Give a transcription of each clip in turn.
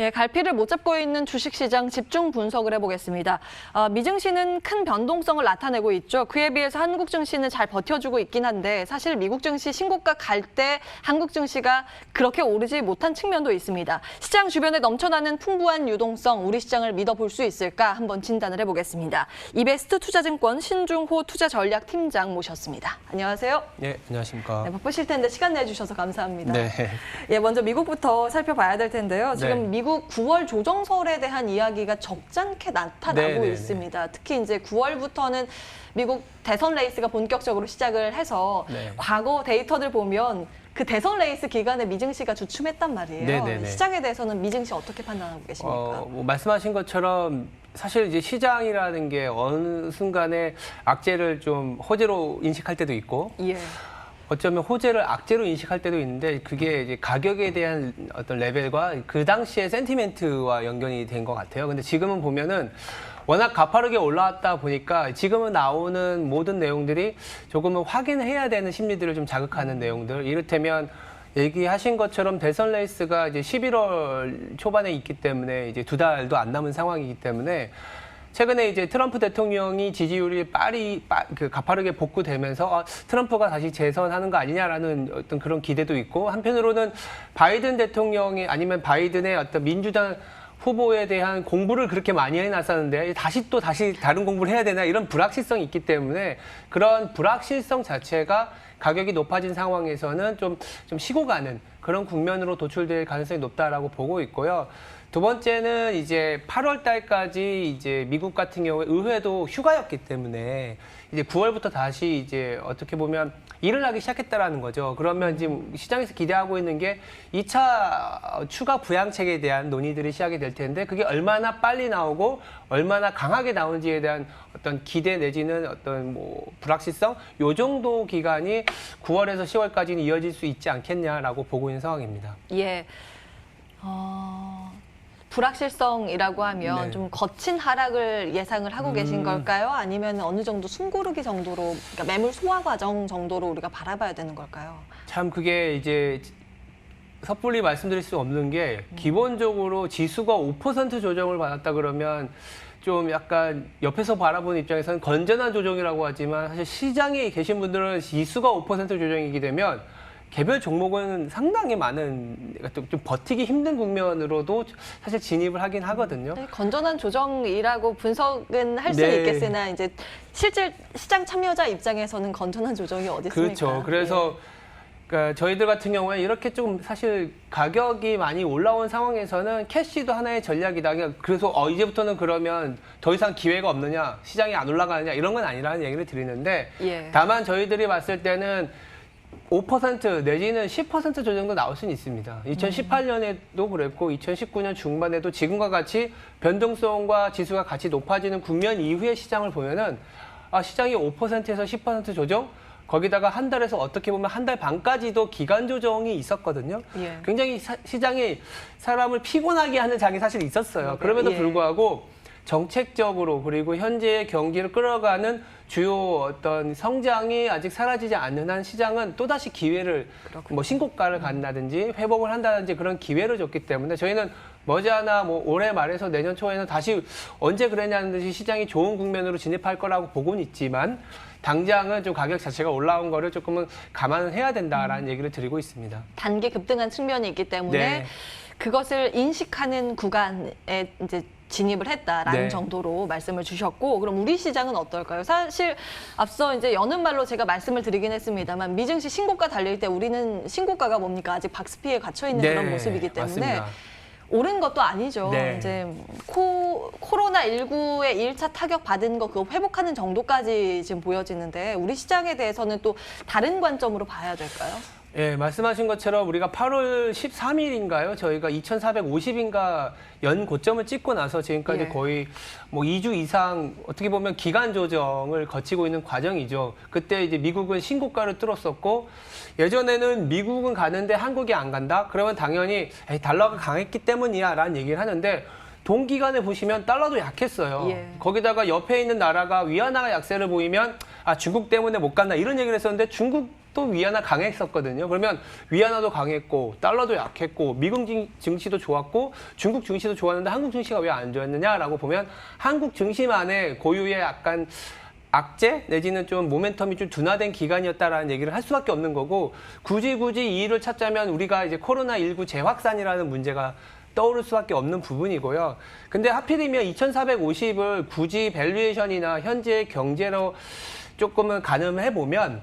네, 갈피를 못 잡고 있는 주식시장 집중 분석을 해보겠습니다. 미증시는 큰 변동성을 나타내고 있죠. 그에 비해서 한국 증시는 잘 버텨주고 있긴 한데 사실 미국 증시 신고가 갈 때 한국 증시가 그렇게 오르지 못한 측면도 있습니다. 시장 주변에 넘쳐나는 풍부한 유동성, 우리 시장을 믿어볼 수 있을까 한번 진단을 해보겠습니다. 이베스트 투자증권 신중호 투자전략팀장 모셨습니다. 안녕하세요. 네, 안녕하십니까. 네, 바쁘실 텐데 시간 내주셔서 감사합니다. 네. 예, 먼저 미국부터 살펴봐야 될 텐데요. 지금 네. 미국 9월 조정설에 대한 이야기가 적잖게 나타나고 있습니다. 특히 이제 9월부터는 미국 대선 레이스가 본격적으로 시작을 해서 과거 데이터들 보면 그 대선 레이스 기간에 미증시가 주춤했단 말이에요. 시장에 대해서는 미증시 어떻게 판단하고 계십니까? 말씀하신 것처럼 사실 이제 시장이라는 게 어느 순간에 악재를 좀 호재로 인식할 때도 있고 어쩌면 호재를 악재로 인식할 때도 있는데 그게 이제 가격에 대한 어떤 레벨과 그 당시의 센티멘트와 연관이 된 것 같아요. 근데 지금은 보면은 워낙 가파르게 올라왔다 보니까 지금은 나오는 모든 내용들이 조금은 확인해야 되는 심리들을 좀 자극하는 내용들. 이를테면 얘기하신 것처럼 대선 레이스가 이제 11월 초반에 있기 때문에 이제 2달도 안 남은 상황이기 때문에 최근에 이제 트럼프 대통령이 지지율이 가파르게 복구되면서 트럼프가 다시 재선하는 거 아니냐라는 어떤 그런 기대도 있고, 한편으로는 바이든 대통령이 아니면 바이든의 어떤 민주당 후보에 대한 공부를 그렇게 많이 해놨었는데 다시 다른 공부를 해야 되나 이런 불확실성이 있기 때문에 그런 불확실성 자체가 가격이 높아진 상황에서는 좀 쉬고 가는 그런 국면으로 도출될 가능성이 높다라고 보고 있고요. 두 번째는 이제 8월 달까지 이제 미국 같은 경우에 의회도 휴가였기 때문에 이제 9월부터 다시 이제 어떻게 보면 일을 하기 시작했다라는 거죠. 그러면 지금 시장에서 기대하고 있는 게 2차 추가 부양책에 대한 논의들이 시작이 될 텐데 그게 얼마나 빨리 나오고 얼마나 강하게 나오는지에 대한 어떤 기대 내지는 어떤 불확실성 요 정도 기간이 9월에서 10월까지는 이어질 수 있지 않겠냐라고 보고 있는 상황입니다. 예. 불확실성이라고 하면 좀 거친 하락을 예상을 하고 계신 걸까요? 아니면 어느 정도 숨고르기 정도로, 그러니까 매물 소화 과정 정도로 우리가 바라봐야 되는 걸까요? 참 그게 이제 섣불리 말씀드릴 수 없는 게 기본적으로 지수가 5% 조정을 받았다 그러면 좀 약간 옆에서 바라보는 입장에서는 건전한 조정이라고 하지만 사실 시장에 계신 분들은 지수가 5% 조정이게 되면 개별 종목은 상당히 많은 좀 버티기 힘든 국면으로도 사실 진입을 하긴 하거든요. 건전한 조정이라고 분석은 할 수는 있겠으나 이제 실제 시장 참여자 입장에서는 건전한 조정이 어디 있습니까? 그렇죠. 그래서 그러니까 저희들 같은 경우에 이렇게 좀 사실 가격이 많이 올라온 상황에서는 캐시도 하나의 전략이다. 그래서 이제부터는 그러면 더 이상 기회가 없느냐, 시장이 안 올라가느냐 이런 건 아니라는 얘기를 드리는데 다만 저희들이 봤을 때는 5% 내지는 10% 조정도 나올 수는 있습니다. 2018년에도 그랬고 2019년 중반에도 지금과 같이 변동성과 지수가 같이 높아지는 국면 이후의 시장을 보면은 시장이 5%에서 10% 조정? 거기다가 한 달에서 어떻게 보면 한 달 반까지도 기간 조정이 있었거든요. 굉장히 시장이 사람을 피곤하게 하는 장이 사실 있었어요. 그럼에도 불구하고 정책적으로 그리고 현재의 경기를 끌어가는 주요 어떤 성장이 아직 사라지지 않는 한 시장은 또다시 기회를 신고가를 간다든지 회복을 한다든지 그런 기회를 줬기 때문에 저희는 머지않아 올해 말에서 내년 초에는 다시 언제 그랬냐는 듯이 시장이 좋은 국면으로 진입할 거라고 보고는 있지만 당장은 좀 가격 자체가 올라온 거를 조금은 감안을 해야 된다라는 얘기를 드리고 있습니다. 단기 급등한 측면이 있기 때문에 그것을 인식하는 구간에 이제 진입을 했다라는 정도로 말씀을 주셨고, 그럼 우리 시장은 어떨까요? 사실 앞서 이제 여는 말로 제가 말씀을 드리긴 했습니다만 미증시 신고가 달릴 때 우리는 신고가가 뭡니까? 아직 박스피에 갇혀 있는 그런 모습이기 때문에 맞습니다. 오른 것도 아니죠. 이제 코로나19의 1차 타격 받은 거 그거 회복하는 정도까지 지금 보여지는데 우리 시장에 대해서는 또 다른 관점으로 봐야 될까요? 예, 말씀하신 것처럼 우리가 8월 13일인가요? 저희가 2,450인가 연 고점을 찍고 나서 지금까지 거의 2주 이상 어떻게 보면 기간 조정을 거치고 있는 과정이죠. 그때 이제 미국은 신고가를 뚫었었고 예전에는 미국은 가는데 한국이 안 간다? 그러면 당연히 달러가 강했기 때문이야 라는 얘기를 하는데 동기간에 보시면 달러도 약했어요. 거기다가 옆에 있는 나라가 위안화가 약세를 보이면 중국 때문에 못 간다 이런 얘기를 했었는데 중국도 또 위안화 강했었거든요. 그러면 위안화도 강했고 달러도 약했고 미국 증시도 좋았고 중국 증시도 좋았는데 한국 증시가 왜 안 좋았느냐라고 보면 한국 증시만의 고유의 약간 악재 내지는 좀 모멘텀이 좀 둔화된 기간이었다라는 얘기를 할 수밖에 없는 거고 굳이 이유를 찾자면 우리가 이제 코로나19 재확산이라는 문제가 떠오를 수밖에 없는 부분이고요. 근데 하필이면 2,450을 굳이 밸류에이션이나 현재 경제로 조금은 가늠해 보면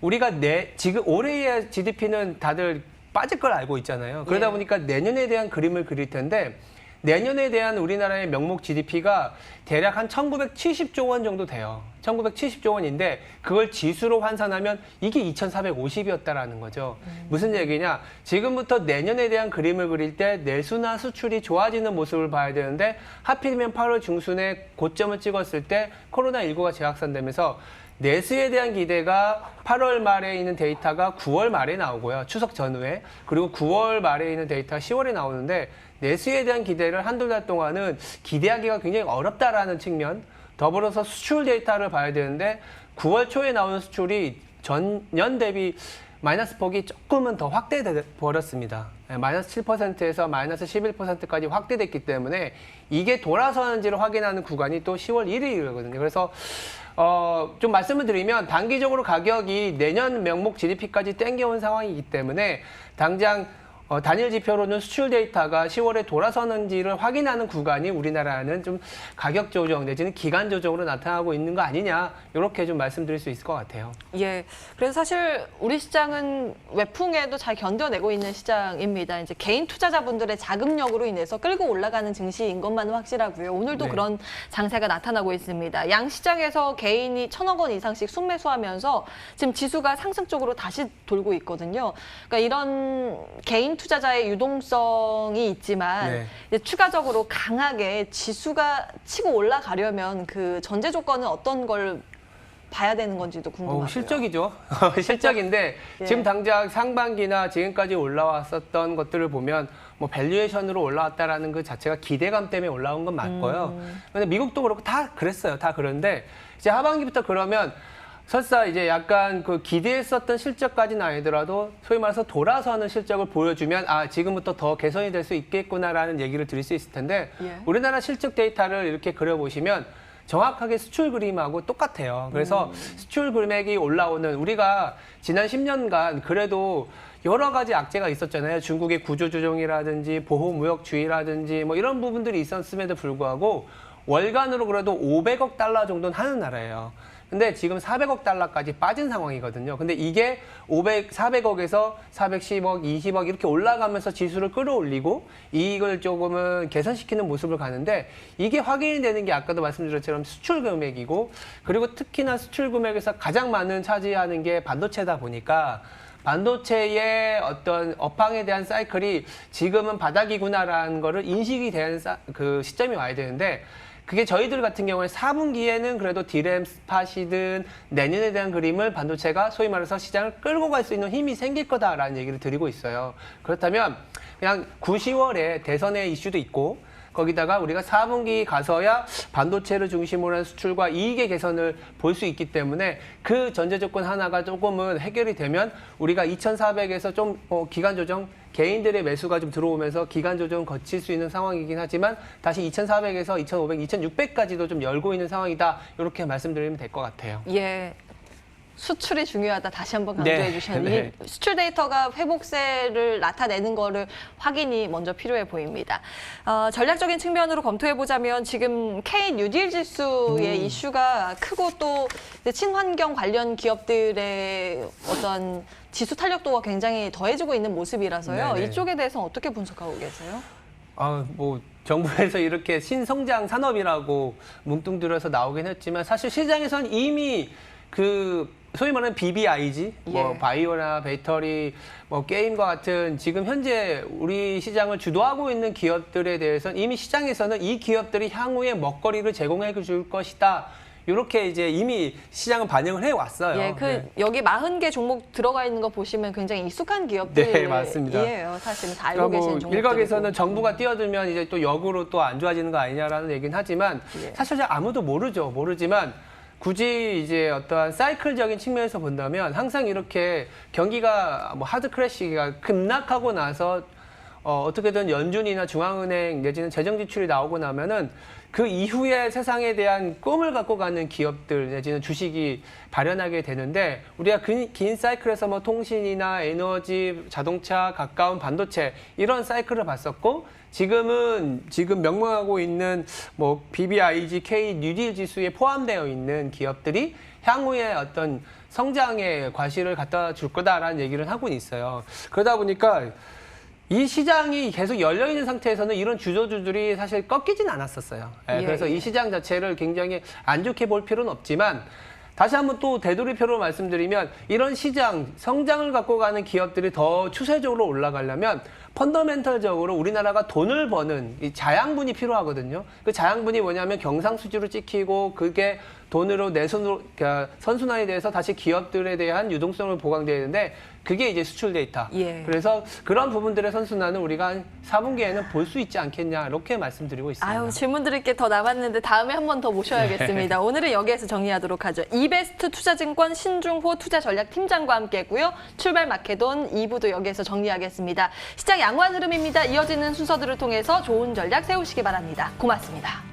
우리가 지금 올해의 GDP는 다들 빠질 걸 알고 있잖아요. 그러다 보니까 내년에 대한 그림을 그릴 텐데 내년에 대한 우리나라의 명목 GDP가 대략 한 1970조 원 정도 돼요. 1970조 원인데 그걸 지수로 환산하면 이게 2,450이었다라는 거죠. 무슨 얘기냐? 지금부터 내년에 대한 그림을 그릴 때 내수나 수출이 좋아지는 모습을 봐야 되는데 하필이면 8월 중순에 고점을 찍었을 때 코로나19가 재확산되면서 내수에 대한 기대가 8월 말에 있는 데이터가 9월 말에 나오고요. 추석 전후에. 그리고 9월 말에 있는 데이터가 10월에 나오는데 내수에 대한 기대를 한두 달 동안은 기대하기가 굉장히 어렵다라는 측면. 더불어서 수출 데이터를 봐야 되는데 9월 초에 나오는 수출이 전년 대비 마이너스 폭이 조금은 더 확대돼 버렸습니다. 마이너스 7%에서 마이너스 11%까지 확대됐기 때문에 이게 돌아서는지를 확인하는 구간이 또 10월 1일이거든요. 그래서 좀 말씀을 드리면 단기적으로 가격이 내년 명목 GDP까지 땡겨온 상황이기 때문에 당장 단일 지표로는 수출 데이터가 10월에 돌아서는지를 확인하는 구간이 우리나라는 좀 가격 조정 내지는 기간 조정으로 나타나고 있는 거 아니냐 이렇게 좀 말씀드릴 수 있을 것 같아요. 예, 그래서 사실 우리 시장은 외풍에도 잘 견뎌내고 있는 시장입니다. 이제 개인 투자자분들의 자금력으로 인해서 끌고 올라가는 증시인 것만은 확실하고요. 오늘도 네. 그런 장세가 나타나고 있습니다. 양 시장에서 개인이 1,000억 원 이상씩 순매수하면서 지금 지수가 상승 쪽으로 다시 돌고 있거든요. 그러니까 이런 개인 투자자의 유동성이 있지만 네. 이제 추가적으로 강하게 지수가 치고 올라가려면 그 전제 조건은 어떤 걸 봐야 되는 건지도 궁금하고요. 실적이죠. 실적인데 예. 지금 당장 상반기나 지금까지 올라왔었던 것들을 보면 뭐 밸류에이션으로 올라왔다라는 그 자체가 기대감 때문에 올라온 건 맞고요. 근데 미국도 그렇고 다 그랬어요. 다 그런데 이제 하반기부터 그러면 설사 이제 약간 그 기대했었던 실적까지는 아니더라도 소위 말해서 돌아서는 실적을 보여주면 아 지금부터 더 개선이 될 수 있겠구나라는 얘기를 드릴 수 있을 텐데 예. 우리나라 실적 데이터를 이렇게 그려보시면 정확하게 수출 그림하고 똑같아요. 그래서 수출 금액이 올라오는 우리가 지난 10년간 그래도 여러 가지 악재가 있었잖아요. 중국의 구조조정이라든지 보호무역주의라든지 뭐 이런 부분들이 있었음에도 불구하고 월간으로 그래도 500억 달러 정도는 하는 나라예요. 근데 지금 400억 달러까지 빠진 상황이거든요. 근데 이게 400억에서 410억, 20억 이렇게 올라가면서 지수를 끌어올리고 이익을 조금은 개선시키는 모습을 가는데 이게 확인이 되는 게 아까도 말씀드린 것처럼 수출 금액이고 그리고 특히나 수출 금액에서 가장 많은 차지하는 게 반도체다 보니까 반도체의 어떤 업황에 대한 사이클이 지금은 바닥이구나라는 거를 인식이 된 그 시점이 와야 되는데 그게 저희들 같은 경우에 4분기에는 그래도 디램 스팟이든 내년에 대한 그림을 반도체가 소위 말해서 시장을 끌고 갈 수 있는 힘이 생길 거다라는 얘기를 드리고 있어요. 그렇다면 그냥 9, 10월에 대선의 이슈도 있고 거기다가 우리가 4분기 가서야 반도체를 중심으로 한 수출과 이익의 개선을 볼 수 있기 때문에 그 전제 조건 하나가 조금은 해결이 되면 우리가 2,400에서 좀 기간 조정 개인들의 매수가 좀 들어오면서 기간 조정 거칠 수 있는 상황이긴 하지만 다시 2,400에서 2,500, 2,600까지도 좀 열고 있는 상황이다. 이렇게 말씀드리면 될 것 같아요. 예. 수출이 중요하다 다시 한번 강조해 네. 주셨는데 이 수출 데이터가 회복세를 나타내는 거를 확인이 먼저 필요해 보입니다. 전략적인 측면으로 검토해 보자면 지금 K 뉴딜 지수의 이슈가 크고 또 친환경 관련 기업들의 어떤 지수 탄력도가 굉장히 더해지고 있는 모습이라서요. 네네. 이쪽에 대해서 어떻게 분석하고 계세요? 뭐 정부에서 이렇게 신성장 산업이라고 뭉뚱그려서 나오긴 했지만 사실 시장에서는 이미 그 소위 말하는 BBIG, 뭐 예. 바이오나 배터리, 뭐 게임과 같은 지금 현재 우리 시장을 주도하고 있는 기업들에 대해서는 이미 시장에서는 이 기업들이 향후에 먹거리를 제공해 줄 것이다. 이렇게 이제 이미 시장은 반영을 해 왔어요. 예, 네. 여기 40개 종목 들어가 있는 거 보시면 굉장히 익숙한 기업들이에요. 네, 맞습니다. 사실은 다 알고 계신 종목들이고. 일각에서는 정부가 뛰어들면 이제 또 역으로 또 안 좋아지는 거 아니냐라는 얘기는 하지만 예. 사실 아무도 모르죠. 모르지만 굳이 이제 어떠한 사이클적인 측면에서 본다면 항상 이렇게 경기가 뭐 하드 크래시가 급락하고 나서 어떻게든 연준이나 중앙은행 내지는 재정 지출이 나오고 나면은 그 이후에 세상에 대한 꿈을 갖고 가는 기업들 내지는 주식이 발현하게 되는데 우리가 긴 사이클에서 뭐 통신이나 에너지, 자동차, 가까운 반도체 이런 사이클을 봤었고 지금 명명하고 있는 뭐 BBIG, K 뉴딜 지수에 포함되어 있는 기업들이 향후에 어떤 성장의 과실을 갖다 줄 거다라는 얘기를 하고 있어요. 그러다 보니까 이 시장이 계속 열려있는 상태에서는 이런 주저주들이 사실 꺾이진 않았었어요. 그래서 이 시장 자체를 굉장히 안 좋게 볼 필요는 없지만 다시 한번 또 되돌이표로 말씀드리면 이런 시장, 성장을 갖고 가는 기업들이 더 추세적으로 올라가려면 펀더멘털적으로 우리나라가 돈을 버는 이 자양분이 필요하거든요. 그 자양분이 뭐냐면 경상수지로 찍히고 그게 돈으로 내 손으로 그러니까 선순환이 돼서 다시 기업들에 대한 유동성을 보강돼야 되는데 그게 이제 수출 데이터. 그래서 그런 부분들의 선순환은 우리가 한 4분기에는 볼 수 있지 않겠냐 이렇게 말씀드리고 있습니다. 아유, 질문 드릴 게 더 남았는데 다음에 한 번 더 모셔야겠습니다. 오늘은 여기에서 정리하도록 하죠. 이베스트 투자증권 신중호 투자전략팀장과 함께했고요. 출발 마케돈 2부도 여기에서 정리하겠습니다. 시장 양호한 흐름입니다. 이어지는 순서들을 통해서 좋은 전략 세우시기 바랍니다. 고맙습니다.